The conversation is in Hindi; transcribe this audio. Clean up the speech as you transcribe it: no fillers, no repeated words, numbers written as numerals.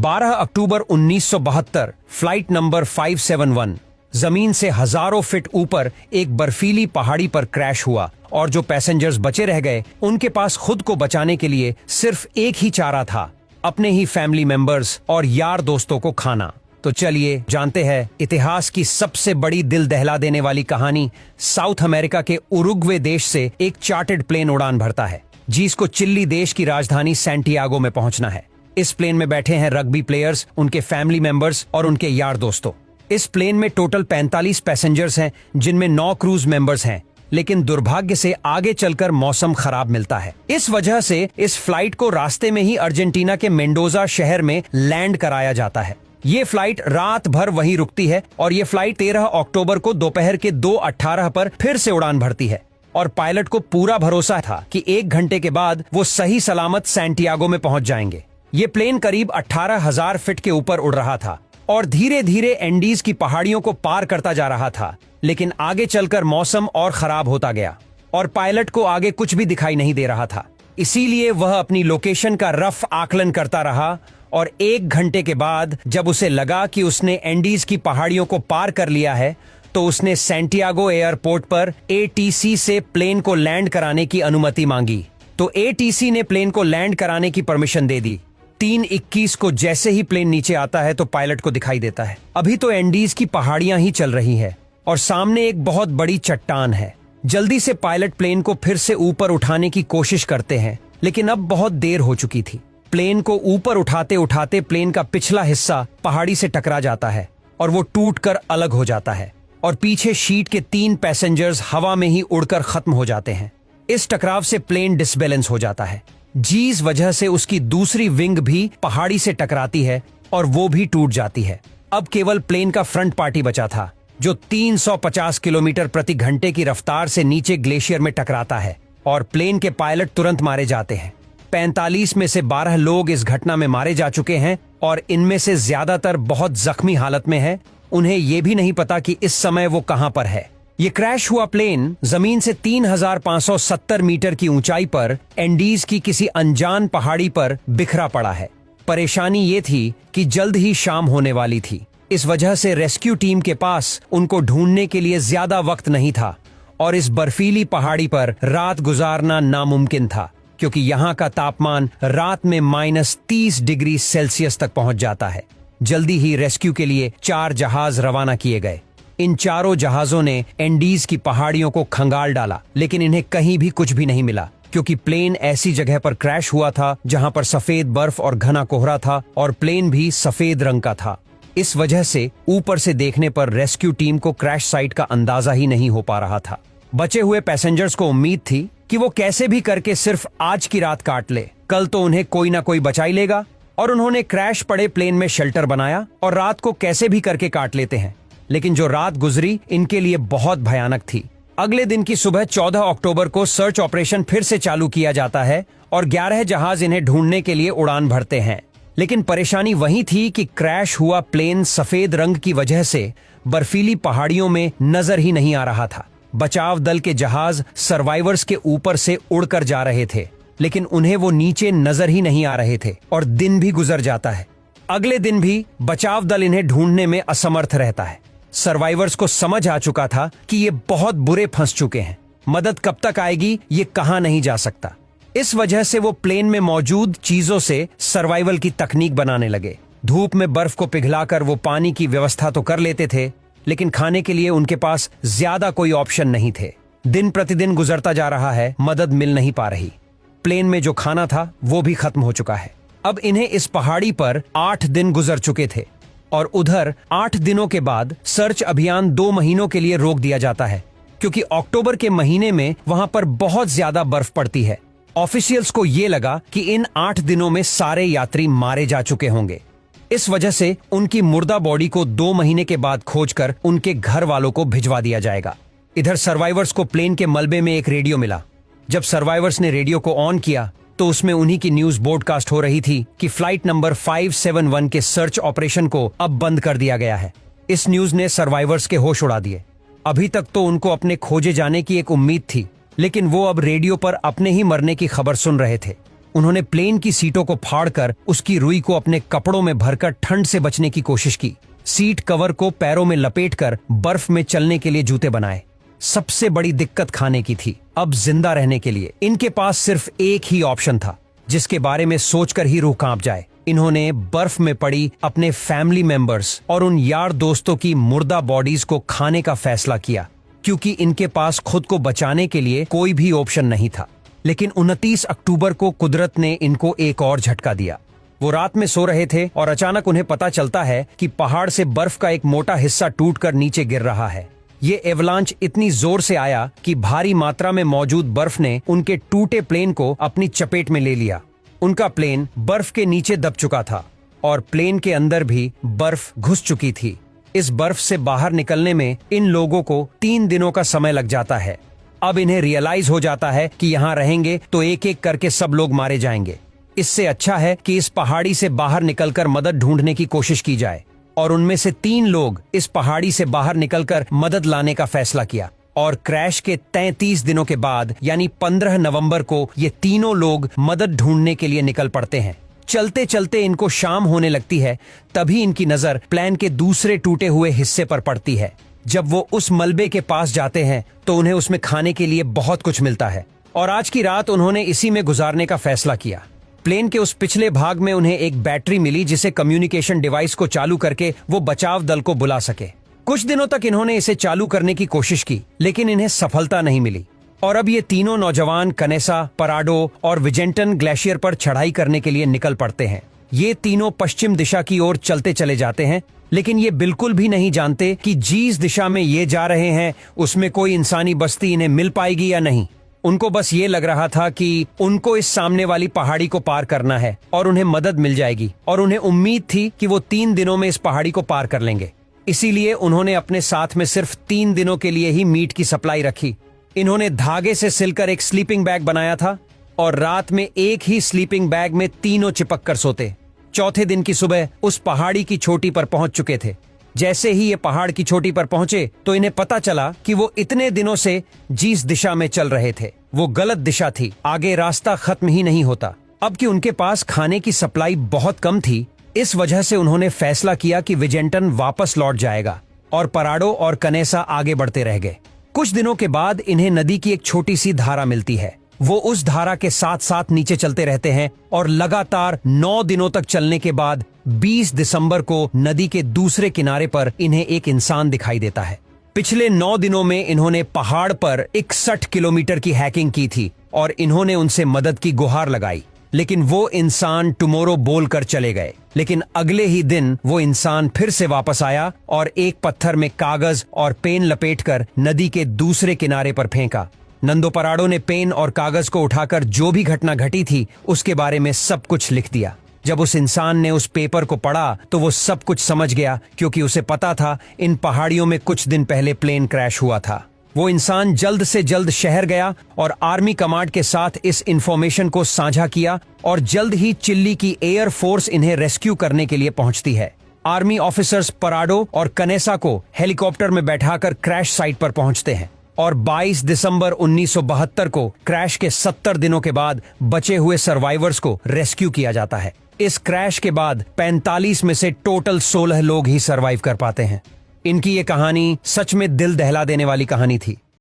12 अक्टूबर 1972 फ्लाइट नंबर 571 जमीन से हजारों फीट ऊपर एक बर्फीली पहाड़ी पर क्रैश हुआ और जो पैसेंजर्स बचे रह गए उनके पास खुद को बचाने के लिए सिर्फ एक ही चारा था, अपने ही फैमिली मेंबर्स और यार दोस्तों को खाना। तो चलिए जानते हैं इतिहास की सबसे बड़ी दिल दहला देने वाली कहानी। साउथ अमेरिका के उरुग्वे देश से एक चार्टर्ड प्लेन उड़ान भरता है जिसको चिली देश की राजधानी सैंटियागो में पहुंचना है। इस प्लेन में बैठे हैं रग्बी प्लेयर्स, उनके फैमिली मेंबर्स और उनके यार दोस्तों। इस प्लेन में टोटल 45 पैसेंजर्स हैं जिनमें 9 क्रूज मेंबर्स हैं, लेकिन दुर्भाग्य से आगे चलकर मौसम खराब मिलता है। इस वजह से इस फ्लाइट को रास्ते में ही अर्जेंटीना के मेंडोजा शहर में लैंड कराया जाता है। ये फ्लाइट रात भर वहीं रुकती है और ये फ्लाइट 13 अक्टूबर को दोपहर के 2:18 पर फिर से उड़ान भरती है और पायलट को पूरा भरोसा था कि 1 घंटे के बाद वो सही सलामत सैंटियागो में पहुंच जाएंगे। ये प्लेन करीब 18,000 फीट के ऊपर उड़ रहा था और धीरे धीरे एंडीज की पहाड़ियों को पार करता जा रहा था, लेकिन आगे चलकर मौसम और खराब होता गया और पायलट को आगे कुछ भी दिखाई नहीं दे रहा था। इसीलिए वह अपनी लोकेशन का रफ आकलन करता रहा और 1 घंटे के बाद जब उसे लगा कि उसने एंडीज की पहाड़ियों को पार कर लिया है तो उसने सैंटियागो एयरपोर्ट पर एटीसी से प्लेन को लैंड कराने की अनुमति मांगी। तो एटीसी ने प्लेन को लैंड कराने की परमिशन दे दी। 3:21 को जैसे ही प्लेन नीचे आता है तो पायलट को दिखाई देता है अभी तो एंडीज की पहाड़ियां ही चल रही है और सामने एक बहुत बड़ी चट्टान है। जल्दी से पायलट प्लेन को फिर से ऊपर उठाने की कोशिश करते हैं, लेकिन अब बहुत देर हो चुकी थी। प्लेन को ऊपर उठाते उठाते प्लेन का पिछला हिस्सा पहाड़ी से टकरा जाता है और वो टूटकर अलग हो जाता है और पीछे शीट के 3 पैसेंजर्स हवा में ही उड़कर खत्म हो जाते हैं। इस टकराव से प्लेन डिसबैलेंस हो जाता है, जिस वजह से उसकी दूसरी विंग भी पहाड़ी से टकराती है और वो भी टूट जाती है। अब केवल प्लेन का फ्रंट पार्टी बचा था जो 350 किलोमीटर प्रति घंटे की रफ्तार से नीचे ग्लेशियर में टकराता है और प्लेन के पायलट तुरंत मारे जाते हैं। 45 में से 12 लोग इस घटना में मारे जा चुके हैं और इनमें से ज्यादातर बहुत जख्मी हालत में है। उन्हें ये भी नहीं पता कि इस समय वो कहां पर है। ये क्रैश हुआ प्लेन जमीन से 3,570 मीटर की ऊंचाई पर एंडीज की किसी अनजान पहाड़ी पर बिखरा पड़ा है। परेशानी ये थी कि जल्द ही शाम होने वाली थी, इस वजह से रेस्क्यू टीम के पास उनको ढूंढने के लिए ज्यादा वक्त नहीं था और इस बर्फीली पहाड़ी पर रात गुजारना नामुमकिन था क्योंकि यहाँ का तापमान रात में -30 डिग्री सेल्सियस तक पहुंच जाता है। जल्दी ही रेस्क्यू के लिए 4 जहाज रवाना किए गए। इन चारों जहाजों ने एंडीज की पहाड़ियों को खंगाल डाला, लेकिन इन्हें कहीं भी कुछ भी नहीं मिला क्योंकि प्लेन ऐसी जगह पर क्रैश हुआ था जहां पर सफेद बर्फ और घना कोहरा था और प्लेन भी सफेद रंग का था। इस वजह से ऊपर से देखने पर रेस्क्यू टीम को क्रैश साइट का अंदाजा ही नहीं हो पा रहा था। बचे हुए पैसेंजर्स को उम्मीद थी कि वो कैसे भी करके सिर्फ आज की रात काट ले, कल तो उन्हें कोई ना कोई बचा ही लेगा, और उन्होंने क्रैश पड़े प्लेन में शेल्टर बनाया और रात को कैसे भी करके काट लेते हैं। लेकिन जो रात गुजरी इनके लिए बहुत भयानक थी। अगले दिन की सुबह 14 अक्टूबर को सर्च ऑपरेशन फिर से चालू किया जाता है और 11 जहाज इन्हें ढूंढने के लिए उड़ान भरते हैं। लेकिन परेशानी वही थी कि क्रैश हुआ प्लेन सफेद रंग की वजह से बर्फीली पहाड़ियों में नजर ही नहीं आ रहा था। बचाव दल के जहाज सर्वाइवर्स के ऊपर से उड़कर जा रहे थे, लेकिन उन्हें वो नीचे नजर ही नहीं आ रहे थे और दिन भी गुजर जाता है। अगले दिन भी बचाव दल इन्हें ढूंढने में असमर्थ रहता है। सर्वाइवर्स को समझ आ चुका था कि ये बहुत बुरे फंस चुके हैं, मदद कब तक आएगी ये कहा नहीं जा सकता। इस वजह से वो प्लेन में मौजूद चीजों से सर्वाइवल की तकनीक बनाने लगे। धूप में बर्फ को पिघलाकर वो पानी की व्यवस्था तो कर लेते थे, लेकिन खाने के लिए उनके पास ज्यादा कोई ऑप्शन नहीं थे। दिन प्रतिदिन गुजरता जा रहा है, मदद मिल नहीं पा रही। प्लेन में जो खाना था वो भी खत्म हो चुका है। अब इन्हें इस पहाड़ी पर 8 दिन गुजर चुके थे और उधर 8 दिनों के बाद सर्च अभियान 2 महीनों के लिए रोक दिया जाता है क्योंकि अक्टूबर के महीने में वहां पर बहुत ज्यादा बर्फ पड़ती है। ऑफिशियल्स को ये लगा कि इन 8 दिनों में सारे यात्री मारे जा चुके होंगे। इस वजह से उनकी मुर्दा बॉडी को 2 महीने के बाद खोजकर उनके घर वालों को भिजवा दिया जाएगा। इधर सर्वाइवर्स को प्लेन के मलबे में एक रेडियो मिला। जब सर्वाइवर्स ने रेडियो को ऑन किया तो उसमें उन्हीं की न्यूज ब्रॉडकास्ट हो रही थी कि फ्लाइट नंबर 571 के सर्च ऑपरेशन को अब बंद कर दिया गया है। इस न्यूज ने सर्वाइवर्स के होश उड़ा दिए। अभी तक तो उनको अपने खोजे जाने की एक उम्मीद थी, लेकिन वो अब रेडियो पर अपने ही मरने की खबर सुन रहे थे। उन्होंने प्लेन की सीटों को फाड़कर उसकी रुई को अपने कपड़ों में भरकर ठंड से बचने की कोशिश की। सीट कवर को पैरों में लपेटकर बर्फ में चलने के लिए जूते बनाए। सबसे बड़ी दिक्कत खाने की थी। अब जिंदा रहने के लिए इनके पास सिर्फ एक ही ऑप्शन था, जिसके बारे में सोचकर ही रूह कांप जाए। इन्होंने बर्फ में पड़ी अपने फैमिली मेंबर्स और उन यार दोस्तों की मुर्दा बॉडीज को खाने का फैसला किया, क्योंकि इनके पास खुद को बचाने के लिए कोई भी ऑप्शन नहीं था। लेकिन 29 अक्टूबर को कुदरत ने इनको एक और झटका दिया। वो रात में सो रहे थे और अचानक उन्हें पता चलता है कि पहाड़ से बर्फ का एक मोटा हिस्सा टूटकर नीचे गिर रहा है। ये एवलांच इतनी जोर से आया कि भारी मात्रा में मौजूद बर्फ ने उनके टूटे प्लेन को अपनी चपेट में ले लिया। उनका प्लेन बर्फ के नीचे दब चुका था और प्लेन के अंदर भी बर्फ घुस चुकी थी। इस बर्फ से बाहर निकलने में इन लोगों को 3 दिनों का समय लग जाता है। अब इन्हें रियलाइज हो जाता है कि यहाँ रहेंगे तो एक एक करके सब लोग मारे जाएंगे। इससे अच्छा है कि इस पहाड़ी से बाहर निकलकर मदद ढूंढने की कोशिश की जाए। और उनमें से 3 लोग इस पहाड़ी से बाहर निकलकर मदद लाने का फैसला किया। और क्रैश के 33 दिनों के बाद यानी 15 नवंबर को ये तीनों लोग मदद ढूंढने के लिए निकल पड़ते हैं। चलते चलते इनको शाम होने लगती है, तभी इनकी नजर प्लेन के दूसरे टूटे हुए हिस्से पर पड़ती है। जब वो उस मलबे के पास जाते हैं तो उन्हें उसमें खाने के लिए बहुत कुछ मिलता है और आज की रात उन्होंने इसी में गुजारने का फैसला किया। प्लेन के उस पिछले भाग में उन्हें एक बैटरी मिली, जिसे कम्युनिकेशन डिवाइस को चालू करके वो बचाव दल को बुला सके। कुछ दिनों तक इन्होंने इसे चालू करने की कोशिश की, लेकिन इन्हें सफलता नहीं मिली। और अब ये तीनों नौजवान कनेसा, पराडो और विजेंटन ग्लेशियर पर चढ़ाई करने के लिए निकल पड़ते हैं। ये तीनों पश्चिम दिशा की ओर चलते चले जाते हैं, लेकिन ये बिल्कुल भी नहीं जानते कि जिस दिशा में ये जा रहे हैं उसमें कोई इंसानी बस्ती इन्हें मिल पाएगी या नहीं। उनको बस ये लग रहा था कि उनको इस सामने वाली पहाड़ी को पार करना है और उन्हें मदद मिल जाएगी, और उन्हें उम्मीद थी कि वो 3 दिनों में इस पहाड़ी को पार कर लेंगे। इसीलिए उन्होंने अपने साथ में सिर्फ 3 दिनों के लिए ही मीट की सप्लाई रखी। इन्होंने धागे से सिलकर एक स्लीपिंग बैग बनाया था और रात में एक ही स्लीपिंग बैग में तीनों चिपक कर सोते। चौथे दिन की सुबह उस पहाड़ी की चोटी पर पहुंच चुके थे। जैसे ही ये पहाड़ की चोटी पर पहुंचे तो इन्हें पता चला कि वो इतने दिनों से जिस दिशा में चल रहे थे वो गलत दिशा थी। आगे रास्ता खत्म ही नहीं होता। अब कि उनके पास खाने की सप्लाई बहुत कम थी, इस वजह से उन्होंने फैसला किया कि विजेंटन वापस लौट जाएगा और पराडो और कनेसा आगे बढ़ते रह गए। कुछ दिनों के बाद इन्हें नदी की एक छोटी सी धारा मिलती है। वो उस धारा के साथ साथ नीचे चलते रहते हैं और लगातार 9 दिनों तक चलने के बाद 20 दिसंबर को नदी के दूसरे किनारे पर इन्हें एक इंसान दिखाई देता है। पिछले 9 दिनों में इन्होंने पहाड़ पर 61 किलोमीटर की हैकिंग की थी और इन्होंने उनसे मदद की गुहार लगाई, लेकिन वो इंसान टुमारो बोलकर चले गए। लेकिन अगले ही दिन वो इंसान फिर से वापस आया और एक पत्थर में कागज और पेन लपेटकर नदी के दूसरे किनारे पर फेंका। नंदो पराडो ने पेन और कागज को उठाकर जो भी घटना घटी थी उसके बारे में सब कुछ लिख दिया। जब उस इंसान ने उस पेपर को पढ़ा तो वो सब कुछ समझ गया, क्योंकि उसे पता था इन पहाड़ियों में कुछ दिन पहले प्लेन क्रैश हुआ था। वो इंसान जल्द से जल्द शहर गया और आर्मी कमांड के साथ इस इंफॉर्मेशन को साझा किया और जल्द ही चिल्ली की एयर फोर्स इन्हें रेस्क्यू करने के लिए पहुंचती है। आर्मी ऑफिसर्स पराडो और कनेसा को हेलीकॉप्टर में बैठाकर क्रैश साइट पर पहुंचते हैं और 22 दिसंबर 1972 को क्रैश के 70 दिनों के बाद बचे हुए सर्वाइवर्स को रेस्क्यू किया जाता है। इस क्रैश के बाद 45 में से टोटल 16 लोग ही सर्वाइव कर पाते हैं। इनकी ये कहानी सच में दिल दहला देने वाली कहानी थी।